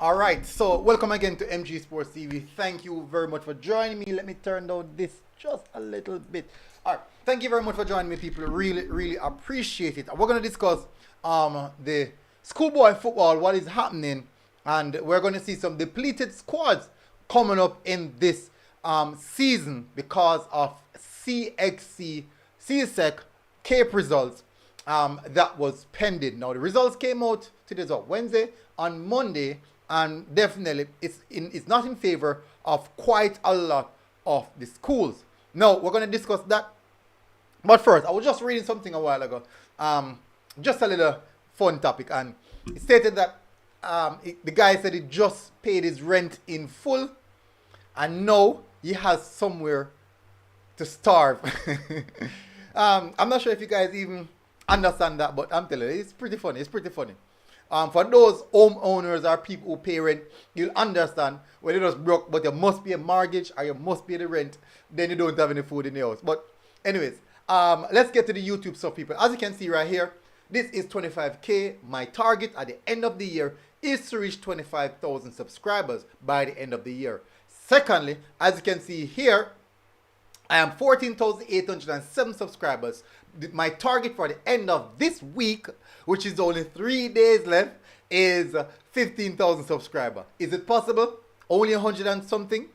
All right, so welcome again to MG Sports TV. Thank you very much for joining me. Let me turn down this just a little bit. All right, thank you very much for joining me, people. Really appreciate it. We're going to discuss the schoolboy football, what is happening, and we're going to see some depleted squads coming up in this season because of CXC, CSEC Cape results that was pending. Now, the results came out today's Wednesday. On Monday, and definitely it's not in favor of quite a lot of the schools. Now, we're going to discuss that. But first, I was just reading something a while ago. Just a little fun topic. And it stated that the guy said he just paid his rent in full. And now he has somewhere to starve. I'm not sure if you guys even understand that. But I'm telling you, it's pretty funny. It's pretty funny. For those homeowners or people who pay rent, you'll understand when you just broke, but there must be a mortgage or you must pay the rent, then you don't have any food in the house. But anyways, let's get to the YouTube stuff, people. As you can see right here, this is 25K. My target at the end of the year is to reach 25,000 subscribers by the end of the year. Secondly, as you can see here, I am 14,807 subscribers. My target for the end of this week, which is only 3 days left, is 15,000 subscribers. Is it possible? Only 100 and something?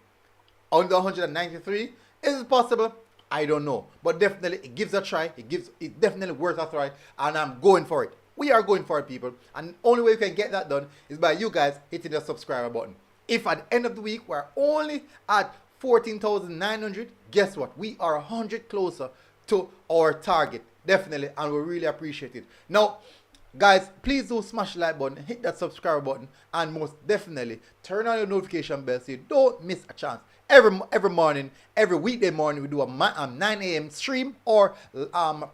Only 193? Is it possible? I don't know. But definitely, it gives a try. It's definitely worth a try. And I'm going for it. We are going for it, people. And the only way you can get that done is by you guys hitting the subscriber button. If at the end of the week, we're only at 14,900, guess what? We are 100 closer to our target. Definitely, and we really appreciate it. Now, guys, please do smash the like button, hit that subscribe button, and most definitely turn on your notification bell so you don't miss a chance. Every morning, every weekday morning, we do a 9 a.m. stream or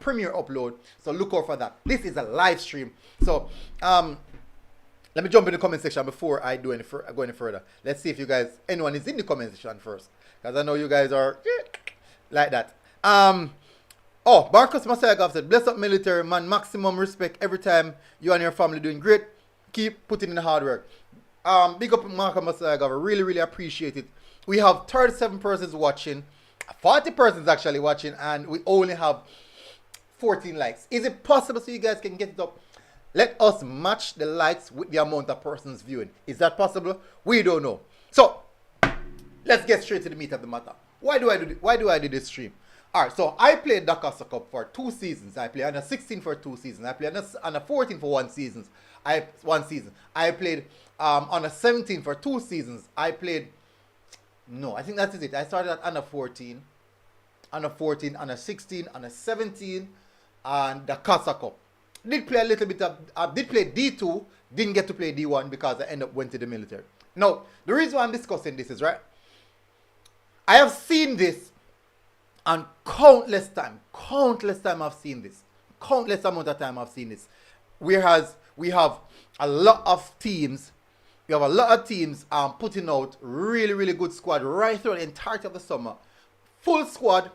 premiere upload. So look out for that. This is a live stream. So let me jump in the comment section before I do go any further. Let's see if anyone is in the comment section first, because I know you guys are like that. Oh, Marcus Masayagov said, bless up military, man, maximum respect every time you and your family doing great. Keep putting in the hard work. Big up Marcus Masayagov, really appreciate it. We have 37 persons watching, 40 persons actually watching, and we only have 14 likes. Is it possible so you guys can get it up? Let us match the likes with the amount of persons viewing. Is that possible? We don't know. So, let's get straight to the meat of the matter. Why do I do this stream? Alright, so I played the Casa Cup for 2 seasons. I played under 16 for 2 seasons. I played under 14 for 1 season. I played under 17 for 2 seasons. I think that is it. I started at under 14, under 16, under 17, and the Casa Cup. Did play a little bit of, did play D2, didn't get to play D1 because I ended up went to the military. Now, the reason why I'm discussing this is, right, I have seen this and countless time I've seen this. Countless amount of time I've seen this. Whereas we have a lot of teams, putting out really good squad right through the entirety of the summer. Full squad,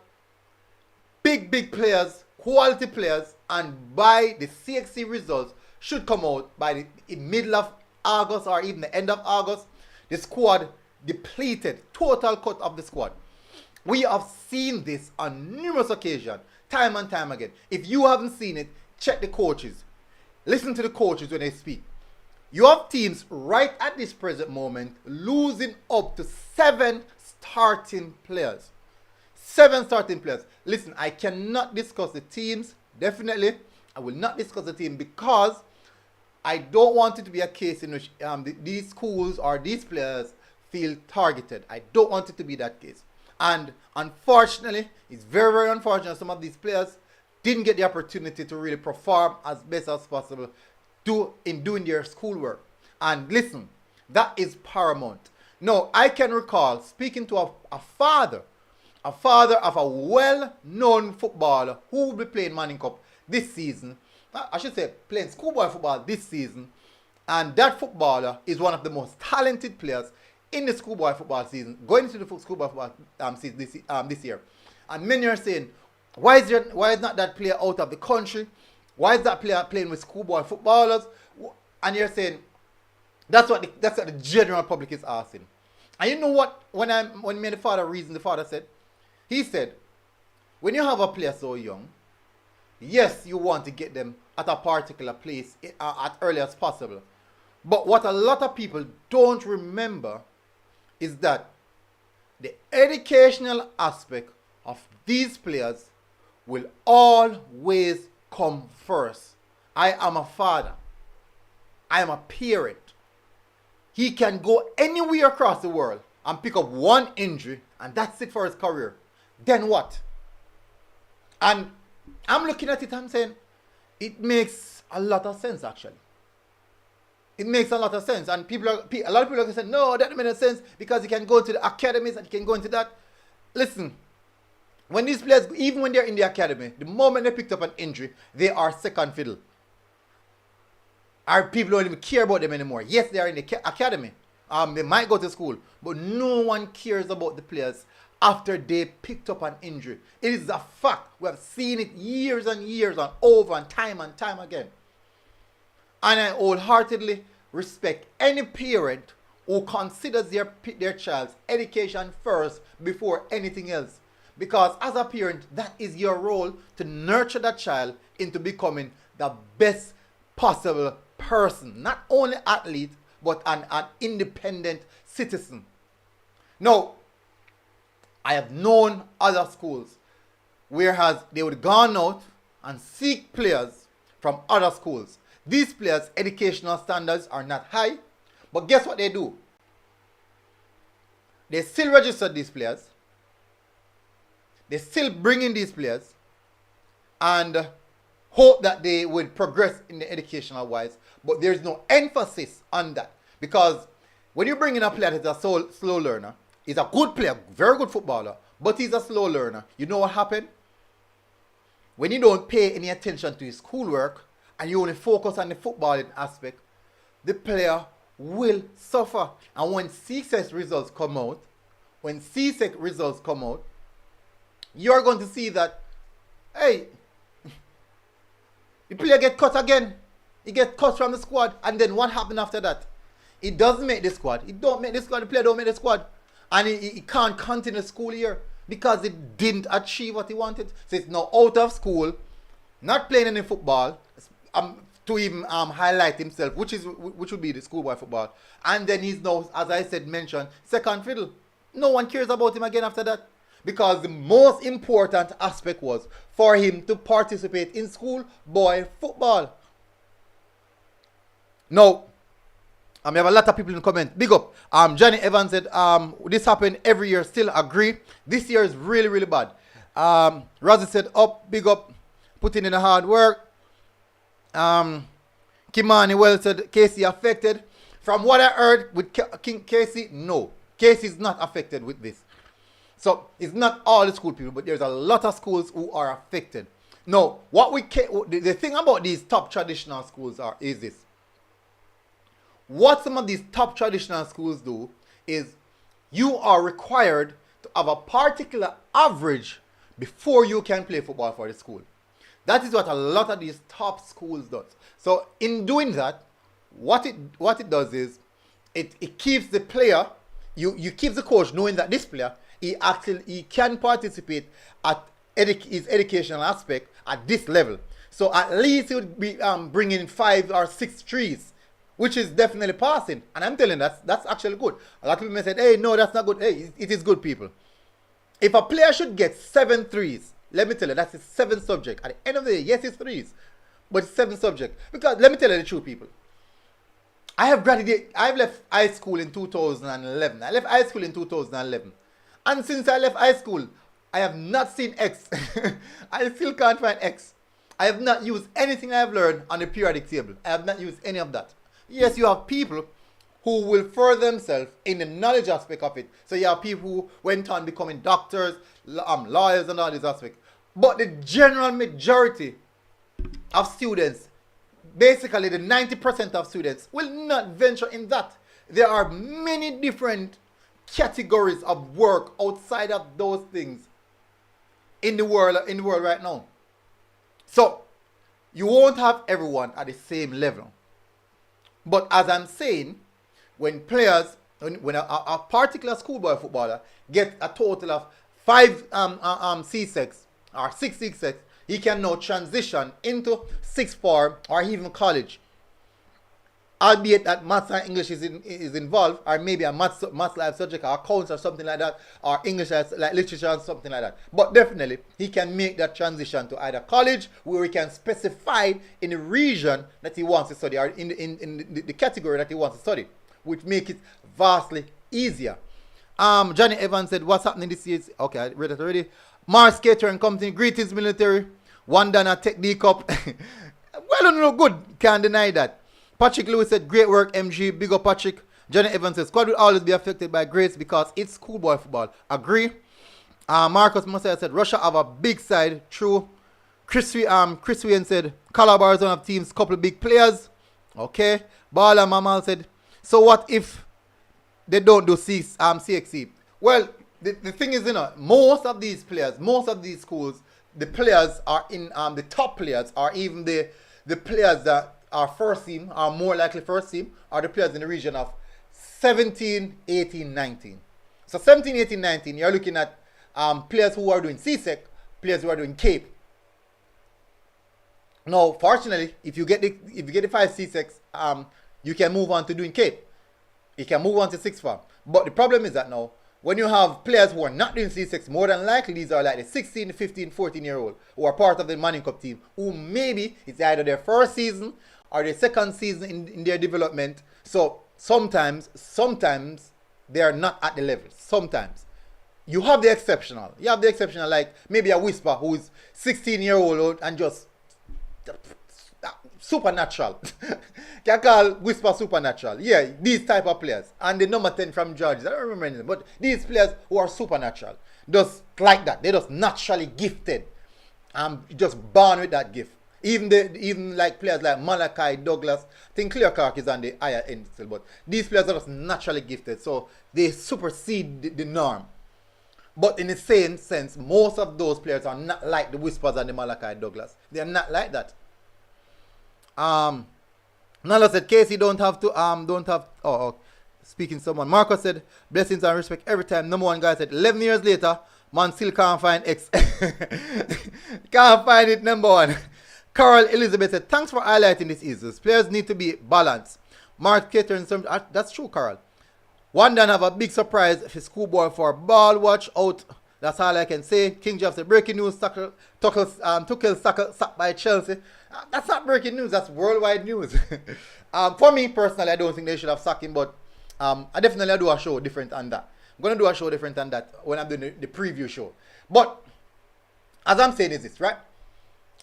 big players, quality players, and by the CXC results should come out by the middle of August or even the end of August, the squad depleted, total cut of the squad. We have seen this on numerous occasions, time and time again. If you haven't seen it, check the coaches. Listen to the coaches when they speak. You have teams right at this present moment losing up to 7 starting players. 7 starting players. Listen, I cannot discuss the teams. Definitely, I will not discuss the team because I don't want it to be a case in which these schools or these players feel targeted. I don't want it to be that case. And unfortunately, it's very unfortunate some of these players didn't get the opportunity to really perform as best as possible in doing their schoolwork. And listen, that is paramount. Now, I can recall speaking to a father of a well-known footballer who will be playing Manning Cup this season. I should say playing schoolboy football this season. And that footballer is one of the most talented players in the schoolboy football season, going into the schoolboy football season this year. And many are saying, why is not that player out of the country? Why is that player playing with schoolboy footballers? And you're saying, That's what the general public is asking. And you know what? When me and the father reasoned, the father said, he said, when you have a player so young, yes, you want to get them at a particular place at early as possible. But what a lot of people don't remember is that the educational aspect of these players will always come first. I am a father. I am a parent. He can go anywhere across the world and pick up one injury and that's it for his career. Then what? And I'm looking at it and I'm saying, it makes a lot of sense actually. It makes a lot of sense. And a lot of people are going to say, no, that doesn't make sense because you can go to the academies and you can go into that. Listen, when these players, even when they're in the academy, the moment they picked up an injury, they are second fiddle. Our people don't even care about them anymore. Yes, they are in the academy. They might go to school, but no one cares about the players after they picked up an injury. It is a fact. We have seen it years and years and over and time again. And I wholeheartedly respect any parent who considers their child's education first before anything else. Because as a parent, that is your role to nurture that child into becoming the best possible person. Not only athlete, but an independent citizen. Now, I have known other schools whereas they would gone out and seek players from other schools. These players' educational standards are not high, but guess what they do? They still register these players. They still bring in these players and hope that they would progress in the educational wise, but there's no emphasis on that. Because when you bring in a player that's a slow learner, he's a good player, very good footballer, but he's a slow learner. You know what happened? When you don't pay any attention to his schoolwork and you only focus on the footballing aspect, the player will suffer. And when CXC results come out, you're going to see that, hey, the player get cut again. He gets cut from the squad. And then what happened after that? He doesn't make the squad. He don't make the squad. The player don't make the squad. And he can't continue the school year because he didn't achieve what he wanted. So it's now out of school, not playing any football, to even highlight himself, which would be the schoolboy football. And then he's now, as I said, mentioned, second fiddle. No one cares about him again after that. Because the most important aspect was for him to participate in schoolboy football. Now, we have a lot of people in the comment. Big up. Johnny Evans said, this happened every year. Still agree. This year is really, really bad. Razzie said, big up. Putting in the hard work. Kimani well said, Casey affected. From what I heard with Casey, no. Casey is not affected with this. So it's not all the school people, but there's a lot of schools who are affected. Now, the thing about these top traditional schools is this. What some of these top traditional schools do is you are required to have a particular average before you can play football for the school. That is what a lot of these top schools does. So in doing that, what it does is it keeps the player, you keep the coach knowing that this player, he can participate at his educational aspect at this level. So at least he would be bringing 5 or 6 trees, which is definitely passing. And I'm telling you, that's actually good. A lot of people may say, hey, no, that's not good. Hey, it is good, people. If a player should get 7 threes, let me tell you, that's his 7th subject. At the end of the day, yes, it's threes, but it's 7th subject. Because let me tell you the truth, people. I've left high school in 2011. I left high school in 2011. And since I left high school, I have not seen X. I still can't find X. I have not used anything I have learned on the periodic table. I have not used any of that. Yes, you have people who will further themselves in the knowledge aspect of it. So you have people who went on becoming doctors, lawyers and all these aspects. But the general majority of students, basically the 90% of students, will not venture in that. There are many different categories of work outside of those things in the world right now. So you won't have everyone at the same level. But as I'm saying, when players, when a particular schoolboy footballer gets a total of 5 C6 or 6 C6, he can now transition into 6 form or even college. Albeit that maths and English is involved, or maybe a maths life subject, or accounts or something like that, or English as like literature or something like that. But definitely, he can make that transition to either college, where he can specify in the region that he wants to study, or in the category that he wants to study, which makes it vastly easier. Johnny Evans said, "What's happening this year?" Okay, I read it already. Mars Catering Company, greetings military. One Dana Tech D Cup. Well, no good. Can't deny that. Patrick Lewis said, "Great work, MG. Big up, Patrick." Johnny Evans says, "Squad will always be affected by grades because it's schoolboy football." Agree. Marcus Mosiah said, "Russia have a big side." True. Chris Wayne said, "Calabar is one of team's couple big players." Okay. Bala Mamal said, "So what if they don't do CXC?" Well, the thing is, most of these players, most of these schools, the players are in the top players, or even the players that are first team, are more likely first team, are the players in the region of 17, 18, 19. So 17, 18, 19, you're looking at players who are doing CSEC, players who are doing CAPE. Now, fortunately, if you get the 5 CSECs, you can move on to doing CAPE. You can move on to 6 form. But the problem is that now, when you have players who are not doing C6, more than likely these are like the 16, 15, 14-year-old who are part of the Manning Cup team, who maybe it's either their first season or their second season in their development. So sometimes they are not at the level. Sometimes. You have the exceptional. You have the exceptional, like maybe a Whisper who is 16-year-old and just supernatural. Can call Whisper supernatural. Yeah, these type of players. And the number 10 from Georgia, I don't remember anything, but these players who are supernatural, just like that. They're just naturally gifted. Just born with that gift. Even like players like Malachi, Douglas, I think Clear Clark is on the higher end still, but these players are just naturally gifted, so they supersede the norm. But in the same sense, most of those players are not like the Whispers and the Malachi Douglas. They are not like that. Nala said, "Casey don't have, speaking to someone. Marcus said, "Blessings and respect every time." Number 1 guy said, 11 years later, man still can't find X. Can't find it, number 1. Carol Elizabeth said, "Thanks for highlighting these issues. Players need to be balanced." Mark Catering, that's true, Carol. One done have a big surprise for schoolboy for ball. Watch out. That's all I can say. King Jeff said, "Breaking news, Tuchel sacked by Chelsea." That's not breaking news. That's worldwide news. For me, personally, I don't think they should have sacked him, but I definitely do a show different on that. I'm going to do a show different on that when I'm doing the preview show. But, as I'm saying is this, right?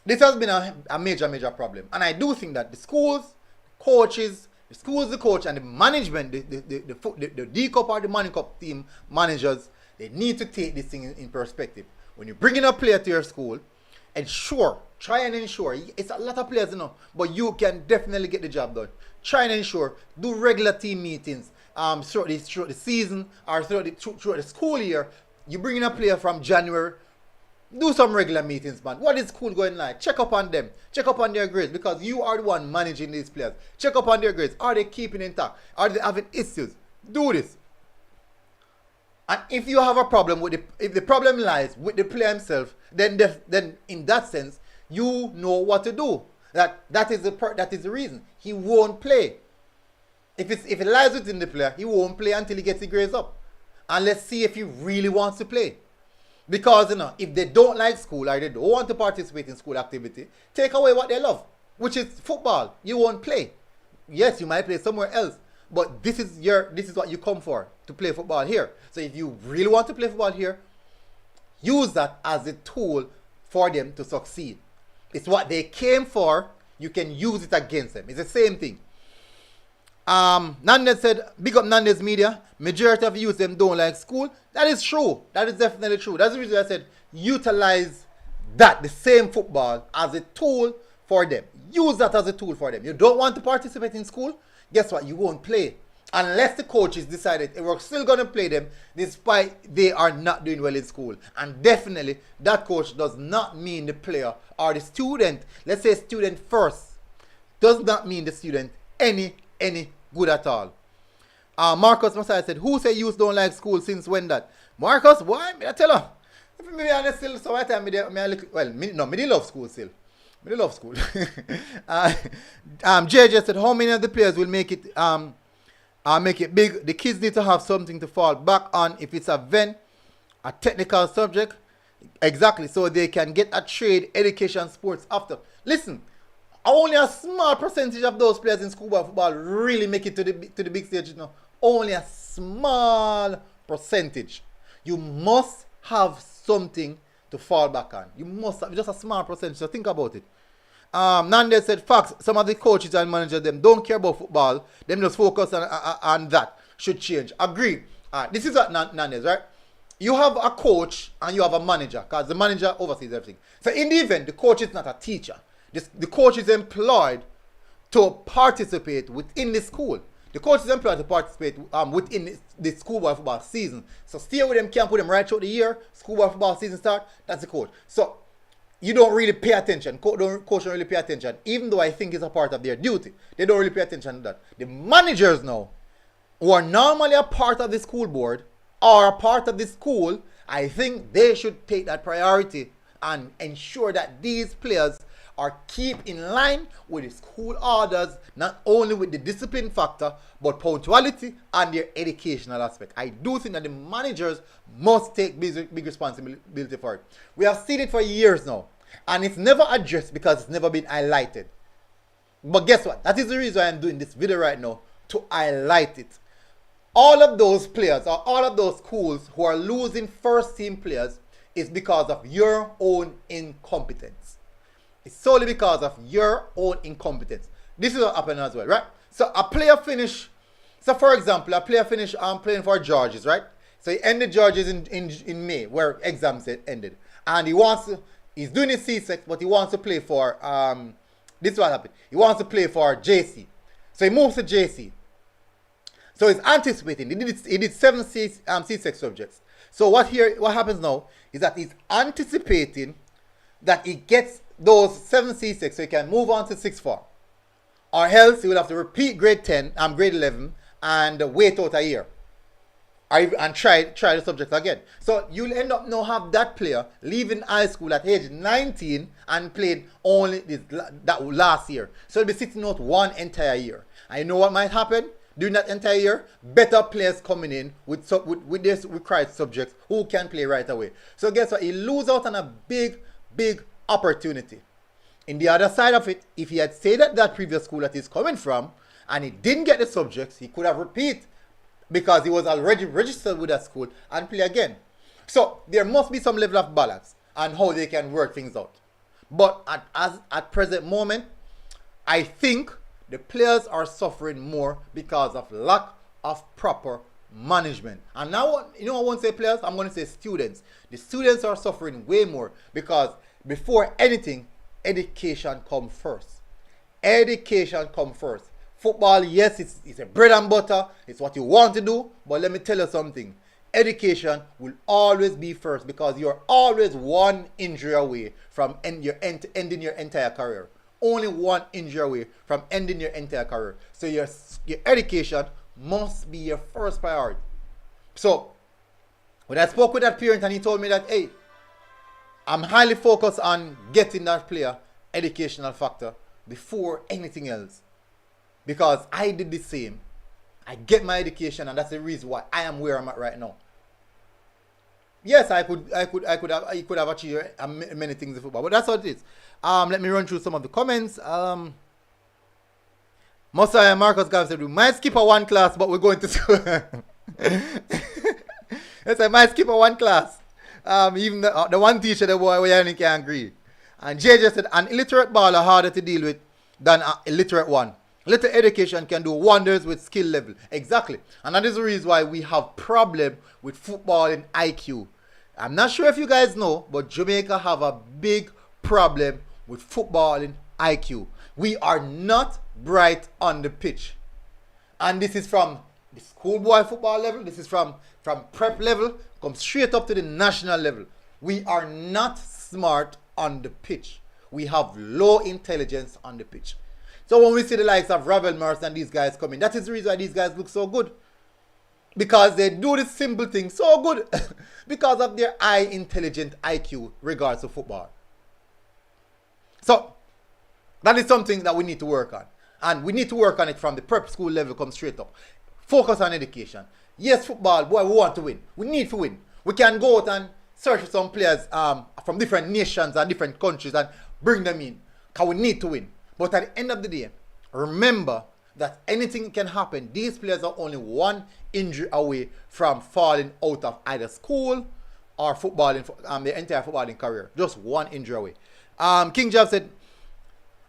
This has been a major problem. And I do think that the schools, coaches, the coach, and the management, the D Cup or the Manning Cup team managers, they need to take this thing in perspective. When you bring in a player to your school, try and ensure, it's a lot of players, but you can definitely get the job done. Try and ensure, do regular team meetings throughout the season or throughout the school year. You bring in a player from January, do some regular meetings, man. What is school going like? Check up on them. Check up on their grades, because you are the one managing these players. Check up on their grades. Are they keeping intact? Are they having issues? Do this. And if you have a problem if the problem lies with the player himself, then in that sense, you know what to do. That is the reason he won't play. If it lies within the player, he won't play until he gets his grades up. And let's see if he really wants to play. Because if they don't like school or they don't want to participate in school activity, take away what they love, which is football. You won't play. Yes, you might play somewhere else, but this is what you come for, to play football here. So if you really want to play football here, use that as a tool for them to succeed. It's what they came for. You can use it against them. It's the same thing. Nandez said, "Big up Nandez Media. Majority of youth them don't like school." That is true. That is definitely true. That's the reason I said utilize the same football, as a tool for them. Use that as a tool for them. You don't want to participate in school? Guess what? You won't play. Unless the coaches decided we're still going to play them despite they are not doing well in school. And definitely that coach does not mean the player or the student. Let's say student first. Does not mean the student any good at all. Marcus Messiah said, who say youth don't like school since when that? Marcus, why? I tell her. If me be honest still, so I tell me, me love school still. Me love school. JJ said, how many of the players will make it big? The kids need to have something to fall back on if it's a technical subject. Exactly, so they can get a trade, education, sports after. Listen, only a small percentage of those players in schoolboy football really make it to the big stage. Only a small percentage. You must have something to fall back on. You must have just a small percentage. So think about it. Nandez said, facts, some of the coaches and managers, them don't care about football. Them just focus on that. Should change. Agree. This is what Nandez, right? You have a coach and you have a manager, because the manager oversees everything. So in the event, the coach is not a teacher. The coach is employed to participate within the school. The coach is employed to participate within the schoolboy football season. So stay with them, camp with them right throughout the year. Schoolboy football season start, that's the coach. So you don't really pay attention. Coach don't really pay attention, even though I think it's a part of their duty. They don't really pay attention to that. The managers now, who are normally a part of the school board, or a part of the school, I think they should take that priority and ensure that these players are keep in line with the school orders, not only with the discipline factor, but punctuality and their educational aspect. I do think that the managers must take big responsibility for it. We have seen it for years now, and it's never addressed because it's never been highlighted. But guess what? That is the reason I'm doing this video right now, to highlight it. All of those players, or all of those schools who are losing first team players, is because of your own incompetence. It's solely because of your own incompetence. This is what happened as well, right? So a player finish, so for example, a player finish playing for Georges, right? So he ended Georges in May, where exams ended. And he's doing his C6, but he wants to play for, this is what happened. He wants to play for JC. So he moves to JC. So he's anticipating. He did 7 C6 subjects. So what happens now is that he's anticipating that he gets those 7 C6 so he can move on to 6 form. Or else he will have to repeat grade 10, grade 11 and wait out a year. And try the subject again. So you'll end up now have that player leaving high school at age 19 and playing only that last year. So he'll be sitting out one entire year. And you know what might happen? During that entire year, better players coming in with this required subjects who can play right away. So guess what? He lose out on a big opportunity. In the other side of it, if he had stayed at that previous school that he's coming from and he didn't get the subjects, he could have repeat because he was already registered with that school and play again. So there must be some level of balance on how they can work things out. But at present moment, I think the players are suffering more because of lack of proper management. And now, I won't say players, I'm going to say students. The students are suffering way more because before anything, education comes first. Education comes first. Football, yes, it's a bread and butter. It's what you want to do. But let me tell you something. Education will always be first because you're always one injury away from ending your entire career. Only one injury away from ending your entire career. So your education must be your first priority. So when I spoke with that parent and he told me that, hey, I'm highly focused on getting that player educational factor before anything else. Because I did the same. I get my education and that's the reason why I am where I'm at right now. Yes, I could have achieved many things in football, but that's what it is. Let me run through some of the comments. Mosiah Marcus Gav said we might skip a one class, but we're going to school. Yes, I might skip a one class. Even the one teacher, the boy, we only can't agree. And JJ said an illiterate baller harder to deal with than an illiterate one. Little education can do wonders with skill level. Exactly. And that is the reason why we have problem with football and IQ. I'm not sure if you guys know, but Jamaica have a big problem with football and IQ. We are not bright on the pitch. And this is from the schoolboy football level. This is from prep level. Come straight up to the national level. We are not smart on the pitch. We have low intelligence on the pitch. So when we see the likes of Ravel Mars and these guys coming, that is the reason why these guys look so good. Because they do this simple thing so good because of their high intelligent IQ regards to football. So that is something that we need to work on. And we need to work on it from the prep school level, come straight up. Focus on education. Yes, football, boy, we want to win. We need to win. We can go out and search for some players from different nations and different countries and bring them in. Because we need to win. But at the end of the day, remember that anything can happen. These players are only one injury away from falling out of either school or footballing, their entire footballing career. Just one injury away. King Job said,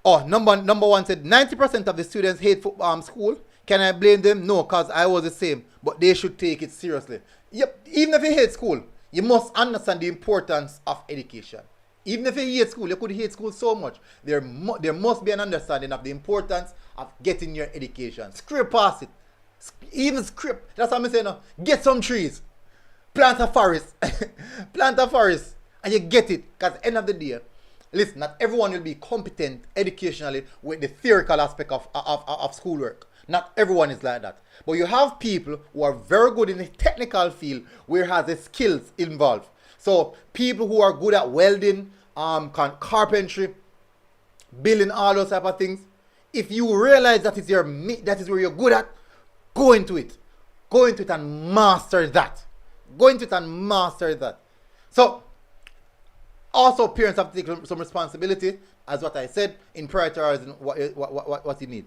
number one said, 90% of the students hate school. Can I blame them? No, because I was the same. But they should take it seriously. Yep, even if you hate school, you must understand the importance of education. Even if you hate school, you could hate school so much. There must be an understanding of the importance of getting your education. Scrape past it. Even scrape. That's what I'm saying now. Get some trees. Plant a forest. Plant a forest. And you get it. Because at the end of the day, listen, not everyone will be competent educationally with the theoretical aspect of schoolwork. Not everyone is like that. But you have people who are very good in the technical field where has the skills involved. So people who are good at welding, carpentry, building, all those type of things. If you realize that is where you're good at, go into it. Go into it and master that. Go into it and master that. So also parents have to take some responsibility, as what I said, in prioritizing what you need.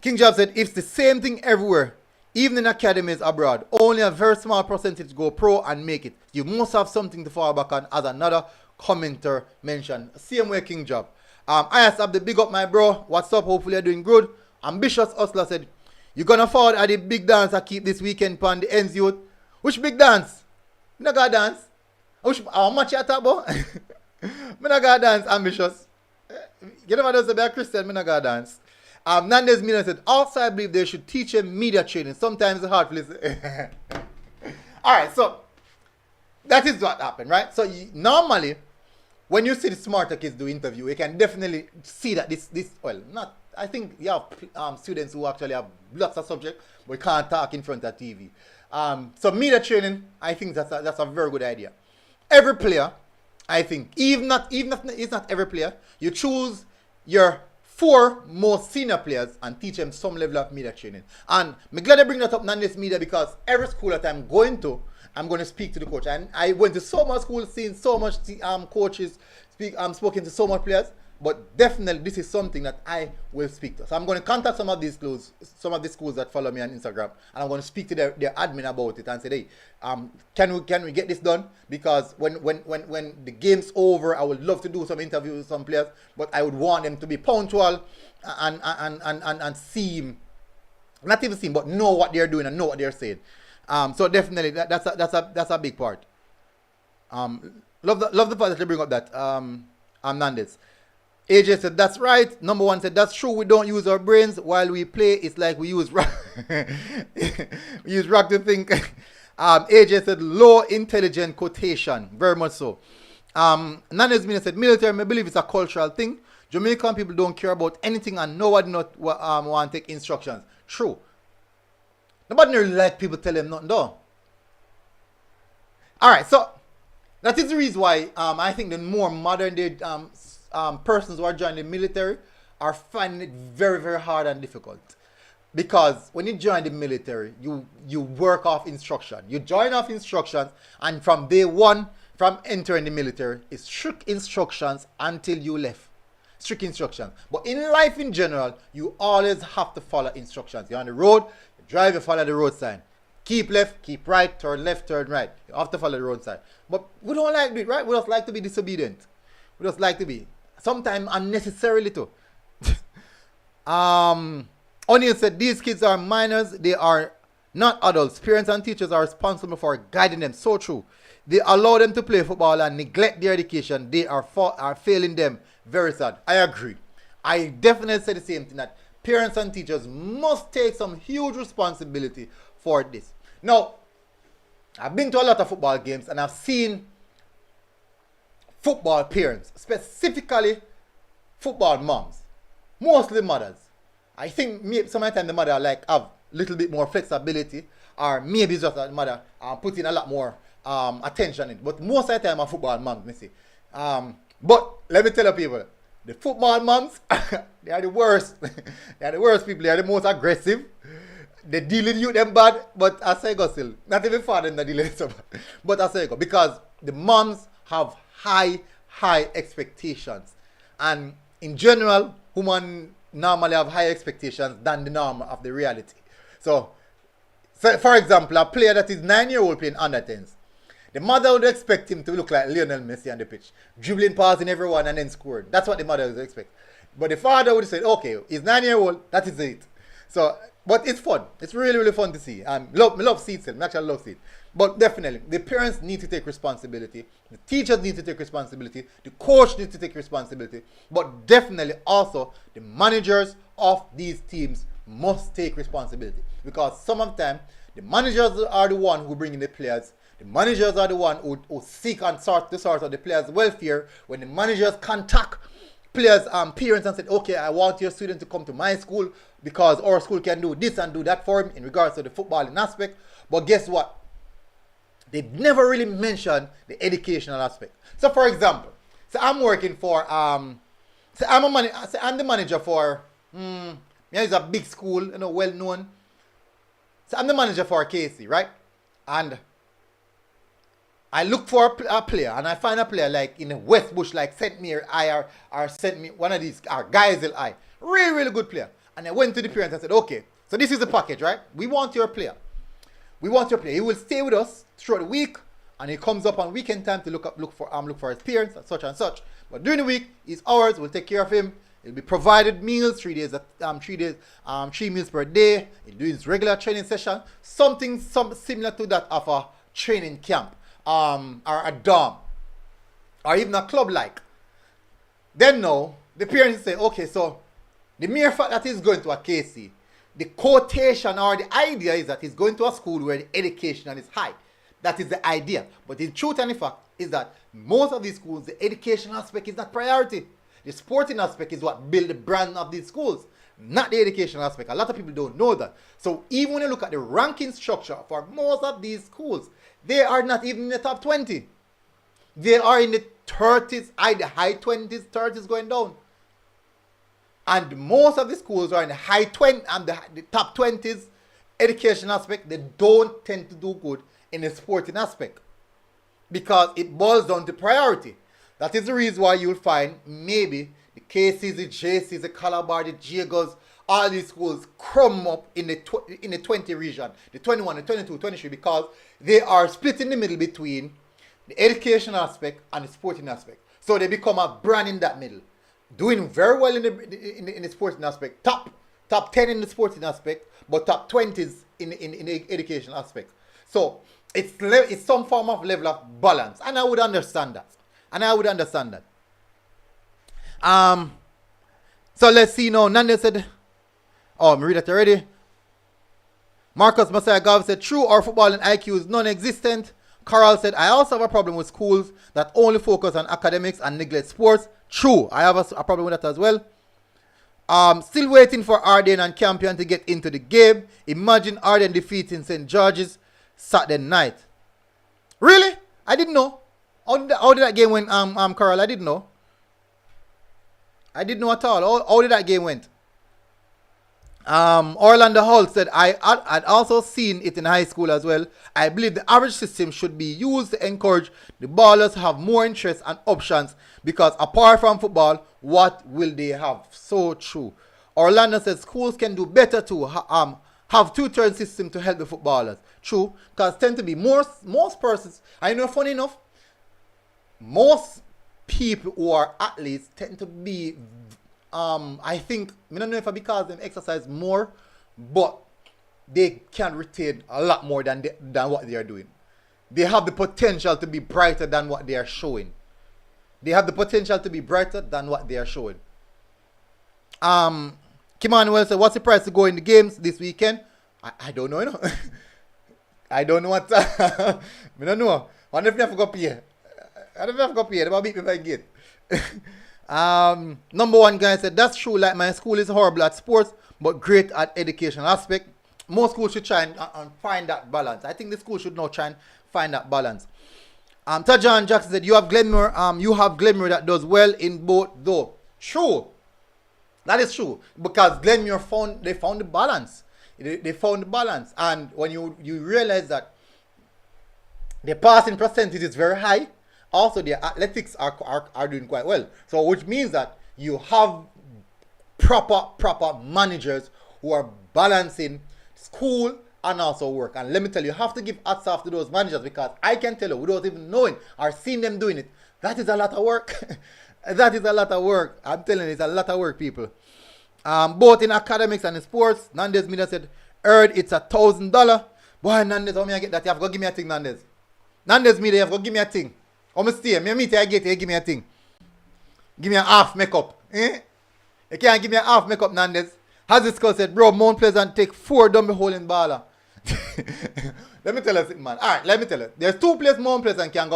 King Job said, it's the same thing everywhere, even in academies abroad. Only a very small percentage go pro and make it. You must have something to fall back on, as another commenter mentioned. Same way, King Job. I asked Abdi, big up my bro. What's up? Hopefully you're doing good. Ambitious Hustler said, you gonna forward at the big dance I keep this weekend on the ends youth. Which big dance? Me not gonna dance. How much you talk about? Me not gonna dance, Ambitious. You never know, say be a Christian, me not gonna dance. Nandez Miller said, also I believe they should teach him media training. Sometimes it's hard to listen. Alright, so that is what happened, right? So normally, when you see the smarter kids do interview, you can definitely see that I think you have students who actually have lots of subjects, but can't talk in front of TV. So media training, I think that's a very good idea. Every player, I think, even if it's not every player, you choose your 4 most senior players and teach them some level of media training. And I'm glad I bring that up, non-this media, because every school that I'm going to speak to the coach. And I went to so much schools, seen so much coaches speak, spoken to so much players. But definitely, this is something that I will speak to. So I'm going to contact some of these schools that follow me on Instagram, and I'm going to speak to their admin about it and say, hey, can we get this done? Because when the game's over, I would love to do some interviews with some players, but I would want them to be punctual and seem, not even seem, but know what they're doing and know what they're saying. So definitely, that's a big part. Love the part that they bring up that Nandez. AJ said, that's right. Number one said, that's true. We don't use our brains while we play. It's like we use rock. We use rock to think. AJ said, low intelligent quotation. Very much so. Nanes Mina said, military, I believe it's a cultural thing. Jamaican people don't care about anything and nobody not want to take instructions. True. Nobody really like people tell them nothing though. Alright, so that is the reason why I think the more modern day persons who are joining the military are finding it very, very hard and difficult. Because when you join the military, you work off instruction. You join off instructions, and from day one, from entering the military, it's strict instructions until you left. Strict instructions. But in life in general, you always have to follow instructions. You're on the road, you drive, you follow the road sign. Keep left, keep right, turn left, turn right. You have to follow the road sign. But we don't like it, right? We just like to be disobedient. We just like to be. Sometimes unnecessarily too. Onion said, these kids are minors. They are not adults. Parents and teachers are responsible for guiding them. So true. They allow them to play football and neglect their education. They are failing them. Very sad. I agree. I definitely say the same thing, that parents and teachers must take some huge responsibility for this. Now, I've been to a lot of football games and I've seen football parents, specifically football moms, mostly mothers, I think maybe sometimes the mother like have little bit more flexibility, or maybe it's just that the mother put in a lot more attention in it. But most of the time, a football mom, me see. But let me tell you people, the football moms, they are the worst. They are the worst people. They are the most aggressive. They deal with you them bad, but I say go still. Not even father that deal with so bad. But I say go because the moms have high expectations, and in general, women normally have higher expectations than the norm of the reality. So for example, a player that is 9-year-old playing under 10s, the mother would expect him to look like Lionel Messi on the pitch, dribbling, passing everyone, and then scoring. That's what the mother would expect. But the father would say, okay, he's 9-year-old, that is it. So, but it's fun. It's really fun to see. I love seats. I actually love seats. But definitely, the parents need to take responsibility. The teachers need to take responsibility. The coach needs to take responsibility. But definitely also, the managers of these teams must take responsibility. Because some of the time, the managers are the one who bring in the players. The managers are the one who seek and sort of the players' welfare. When the managers contact players' parents and said, okay, I want your student to come to my school because our school can do this and do that for him in regards to the footballing aspect. But guess what? They never really mentioned the educational aspect. So for example, I'm working for I'm the manager for it's a big school, well known. So I'm the manager for KC, right? And I look for a player, and I find a player like in the West Bush, like St. Mary I or St. Me one of these Geisel I. Really good player. And I went to the parents and said, okay, so this is the package, right? We want your player. We want your player. He will stay with us throughout the week, and he comes up on weekend time to look for his parents and such and such. But during the week, he's ours. We'll take care of him. He'll be provided meals 3 days, 3 meals per day. He'll do his regular training session, something similar to that of a training camp, or a dorm, or even a club like. Then now the parents say, okay, so the mere fact that he's going to a KC, the quotation or the idea is that he's going to a school where the education is high. That is the idea. But the truth and the fact is that most of these schools, the education aspect is not priority. The sporting aspect is what build the brand of these schools, not the education aspect. A lot of people don't know that. So even when you look at the ranking structure for most of these schools, they are not even in the top 20. They are in the 30s, the high 20s, 30s going down. And most of the schools are in the high 20 and the top 20s education aspect. They don't tend to do good in the sporting aspect because it boils down to priority. That is the reason why you'll find maybe the KCs, the JCs, the Calabar, the Jagos, all these schools crumb up in the 20 region, the 21, the 22, 23, because they are split in the middle between the education aspect and the sporting aspect. So they become a brand in that middle. Doing very well in the sporting aspect, top 10 in the sporting aspect, but top 20s in the education aspect. So it's some form of level of balance, and I would understand that. So let's see now. Nanda said, oh, I read that already. Marcus Messiah Gav said, true, our footballing IQ is non-existent. Carl said, I also have a problem with schools that only focus on academics and neglect sports. True, I have a problem with that as well. Still waiting for Arden and Campion to get into the game. Imagine Arden defeating St. George's Saturday night. Really? I didn't know. How did that game went, Carl? I didn't know. I didn't know at all. How did that game went? Orlando Hall said, I'd also seen it in high school as well. I believe the average system should be used to encourage the ballers to have more interest and options, because apart from football, what will they have? So true. Orlando says schools can do better to have two-turn system to help the footballers. True, because tend to be most persons. I know, funny enough, most people who are athletes tend to be I think, I don't know if I because them exercise more, but they can retain a lot more than what they are doing. They have the potential to be brighter than what they are showing. Kimanuel said, what's the price to go in the games this weekend? I don't know, you know. I don't know what. I don't know. I don't know if I forgot pay. They might beat me if I get. Number one guy said, that's true, like my school is horrible at sports, but great at educational aspect. Most schools should try and find that balance. I think the school should now try and find that balance. Tajan Jackson said, you have Glenmore that does well in both though. True. That is true. Because Glenmore found the balance. They found the balance. And when you realize that the passing percentage is very high, also their athletics are doing quite well. So which means that you have proper managers who are balancing school and also work. And let me tell you, you have to give hats off to those managers, because I can tell you, without even knowing or seeing them doing it, that is a lot of work. That is a lot of work. I'm telling you, it's a lot of work, people. Both in academics and in sports. Nandez Media said, heard it's $1,000. Boy, Nandez, how me I get that? You have to go give me a thing, Nandez. Nandez Media, you have to go give me a thing. How me stay? Me meet you, I get it, give me a thing. Give me a half makeup. Eh? You can't give me a half makeup, Nandez. Hazisco said, bro, Mount Pleasant take 4 dummy hole in baller. Let me tell you something, man. Alright, let me tell you. There's 2 places Mount Pleasant can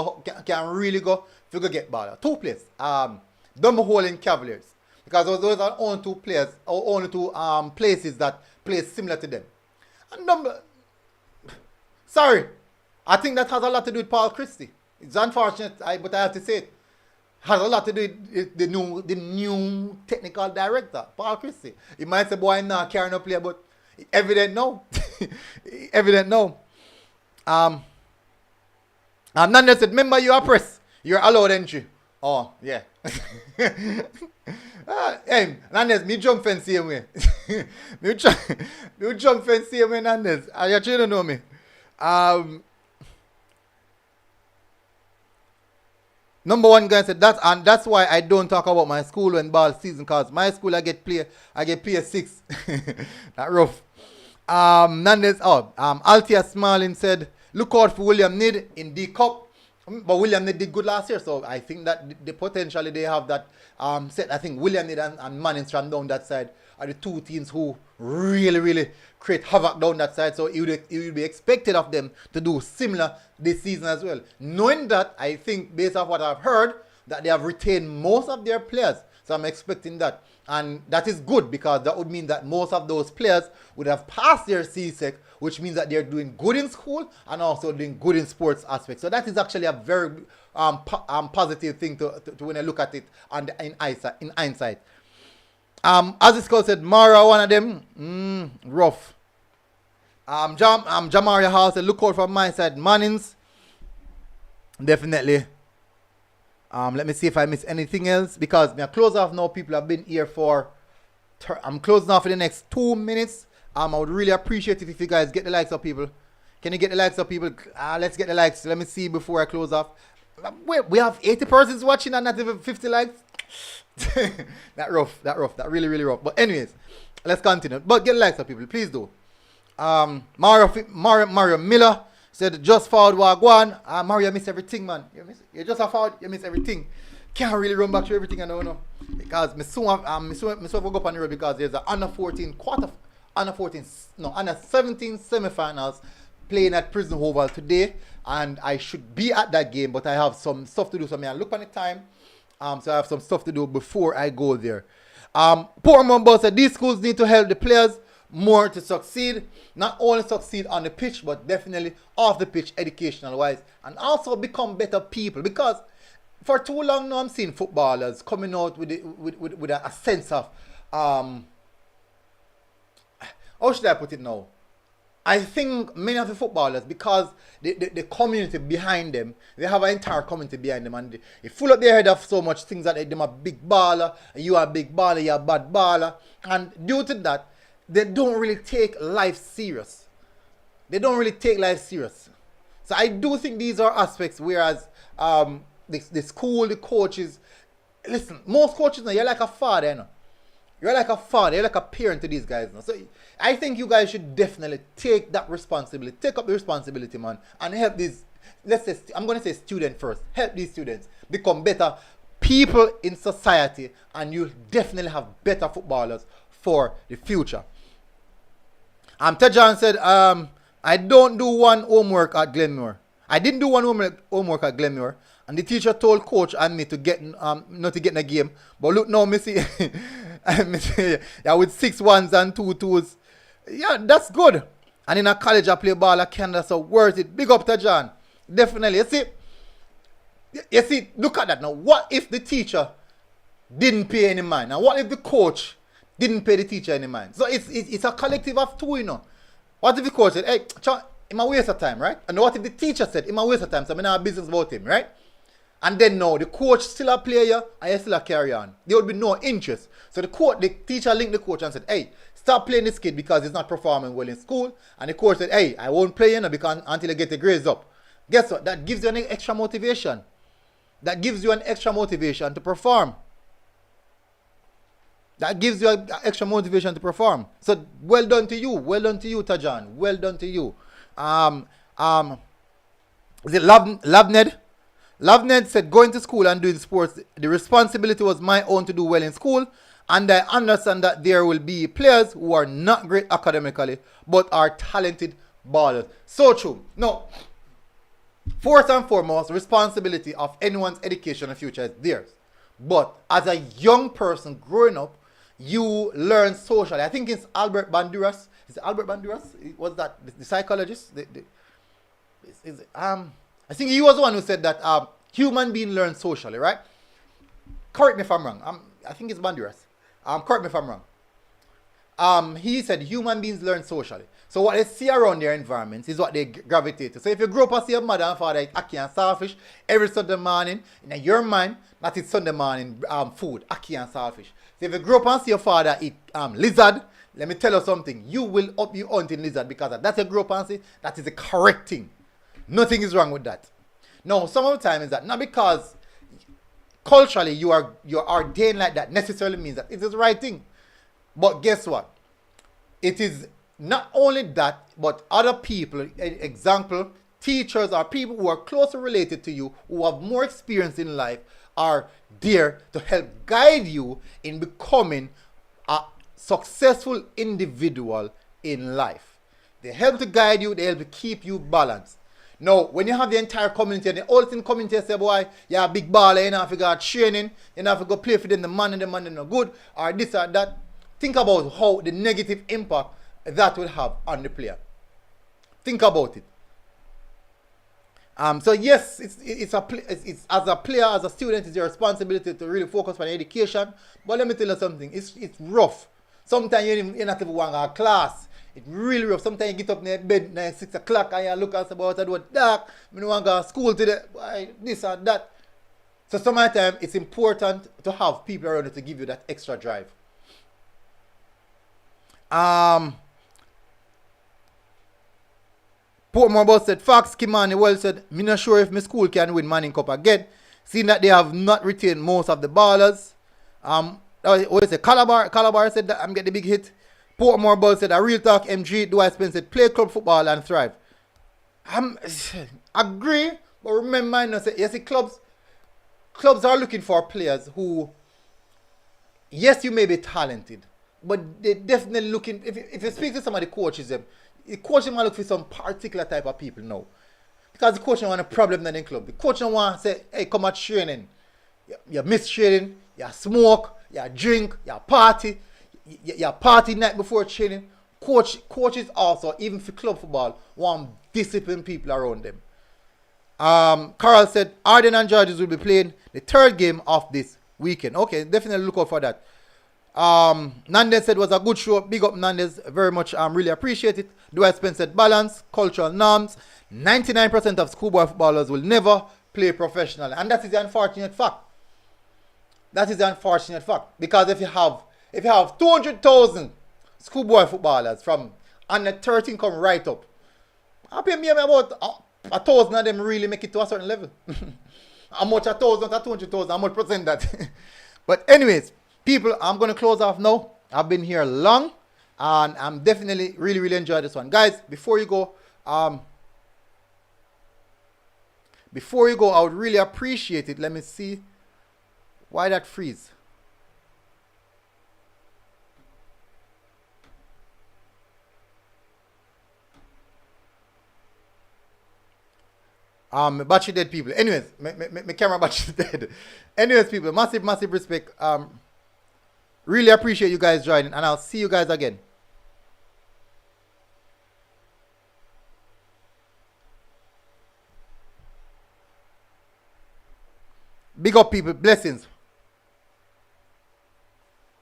really go if you go get baller. 2 places. Dummy hole in Cavaliers. Because those are only 2 players, or only 2 places that play similar to them. And sorry, I think that has a lot to do with Paul Christie. It's unfortunate, but I have to say it. Has a lot to do with the new technical director, Paul Christie. He might say, boy, I'm not carrying no player, but evident no. Evident no. Nanda said, remember you are press. You're allowed entry. Oh, yeah. Hey, Nandes, me jump fence same way. me jump fence same way, Nandes. You don't know me. Number one guy said that's why I don't talk about my school when ball season, because my school I get play 6. That rough. Nandes, Altia Smalling said, look out for William Nid in D Cup. But William Nid did good last year, so I think that the potentially they have that set. I think William Nid and Manningstram down that side are the 2 teams who really create havoc down that side. So it would be expected of them to do similar this season as well. Knowing that, I think based on what I've heard, that they have retained most of their players. So I'm expecting that. And that is good, because that would mean that most of those players would have passed their CSEC, which means that they're doing good in school and also doing good in sports aspects. So that is actually a very positive thing to when I look at it in hindsight. As it's called said, Mara, one of them, rough. Jamaria Hall said, look out from my side. Mannings, definitely. Let me see if I miss anything else, because me close off now. People have been here for, I'm closing off in the next 2 minutes. I would really appreciate it if you guys get the likes of people. Can you get the likes of people? Let's get the likes. Let me see before I close off. Wait, we have 80 persons watching and not even 50 likes. That rough. That really rough. But anyways, let's continue. But get the likes of people, please do. Mario Miller said, just forward Wagwan. Mario, miss everything, man. You just a forward, you miss everything. Can't really run back to everything, I don't know. Because me soon go up on the road, because there's an under 17 semi-finals playing at Prison Oval today, and I should be at that game, but I have some stuff to do. So I look on the time, so I have some stuff to do before I go there. Poor Mumbo said, these schools need to help the players more to succeed, not only succeed on the pitch, but definitely off the pitch, educational wise, and also become better people. Because for too long now, I'm seeing footballers coming out with a sense of how should I put it now? I think many of the footballers, because the community behind them, they have an entire community behind them, and they full up their head of so much things that them a big baller, you are a big baller, you're a bad baller, and due to that, they don't really take life serious. So I do think these are aspects, whereas the school, the coaches, listen, most coaches now, you're like a father, you know. You're like a father, you're like a parent to these guys now. So I think you guys should definitely take that responsibility, take up the responsibility, man, and help these, let's say, I'm going to say student first, help these students become better people in society, and you'll definitely have better footballers for the future. Tejan said, I don't do one homework at Glenmore. I didn't do one homework at Glenmore, and the teacher told coach and me to get not to get in a game. But look now, me see, me see, yeah, with 6 ones and 2 twos. Yeah, that's good. And in a college, I play ball at Canada, so worth it. Big up to John. Definitely. You see, look at that now. What if the teacher didn't pay any mind? And what if the coach didn't pay the teacher any mind? So it's a collective of two, you know. What if the coach said, hey, it's a waste of time, right? And what if the teacher said, it's a waste of time, so I'm not have business about him, right? And then no, the coach still a player and you still a carry on. There would be no interest. So the teacher linked the coach and said, hey, stop playing this kid because he's not performing well in school. And the coach said, hey, I won't play you because until you get the grades up. Guess what? That gives you an extra motivation. That gives you an extra motivation to perform. That gives you an extra motivation to perform. So well done to you. Well done to you, Tajan. Well done to you. Is it Labned? Labned said, going to school and doing sports, the responsibility was my own to do well in school. And I understand that there will be players who are not great academically, but are talented ballers. So true. No. First and foremost, responsibility of anyone's education and future is theirs. But as a young person growing up, you learn socially. I think it's Albert Banduras. Is it Albert Banduras? Was that the psychologist? I think he was the one who said that human beings learn socially, right? Correct me if I'm wrong. I think it's Banduras. Correct me if I'm wrong. He said human beings learn socially. So what they see around their environments is what they gravitate to. So if you grow up and see your mother and father eat ackee and saltfish every Sunday morning, in your mind, that is Sunday morning food, ackee and saltfish. So if you grow up and see your father eat lizard, let me tell you something. You will up you hunting lizard because that's a grow up and see, that is the correct thing. Nothing is wrong with that. No, some of the time is that not because culturally you're ordained like that necessarily means that it is the right thing. But guess what? It is not only that, but other people, example, teachers or people who are closely related to you, who have more experience in life, are there to help guide you in becoming a successful individual in life. They help to guide you, they help to keep you balanced. Now, when you have the entire community, and the whole thing community say, boy, you're a big baller, you know, if you got training, you know, if you go play for them, the money no good, or this or that. Think about how the negative impact that will have on the player. Think about it. So yes, it's as a player, as a student, it's your responsibility to really focus on education. But let me tell you something, it's rough. Sometimes you not even want to class. It's really rough. Sometimes you get up in the bed at 6 o'clock and you look at about it, what dark. I don't want to go to school today, this or that. So sometimes it's important to have people around you to give you that extra drive. Portmore Boss said, Fox Kimani well said, me not sure if my school can win Manning Cup again, seeing that they have not retained most of the ballers. What is it? Calabar said that I'm getting the big hit. Portmore Boss said, a real talk MG, Dwight Spence said, play club football and thrive. Agree, but remember, I know, you see, clubs are looking for players who, yes, you may be talented, but they definitely looking, if you speak to some of the coaches, the coach might look for some particular type of people now. Because the coach don't want a problem in the club. The coach don't want to say, hey, come at training. You miss training, you smoke, you drink, you party, you party night before training. Coaches also, even for club football, want disciplined people around them. Carl said, Arden and Georges will be playing the third game of this weekend. Okay, definitely look out for that. Nandez said it was a good show. Big up Nandez, very much. Really appreciate it. Dwight Spence said balance, cultural norms. 99% of schoolboy footballers will never play professionally, and that is the unfortunate fact. That is the unfortunate fact, because if you have 200,000 schoolboy footballers from under 13 come right up, I pay me about 1,000 of them really make it to a certain level. How much 1,000 to 200,000? How much percent that? But anyways. People, I'm going to close off now. I've been here long, and I'm definitely really enjoyed this one. Guys, before you go, I would really appreciate it. Let me see why that freeze. Battery dead people. Anyways, my camera battery dead. Anyways, people, massive respect. Really appreciate you guys joining, and I'll see you guys again. Big up, people. Blessings.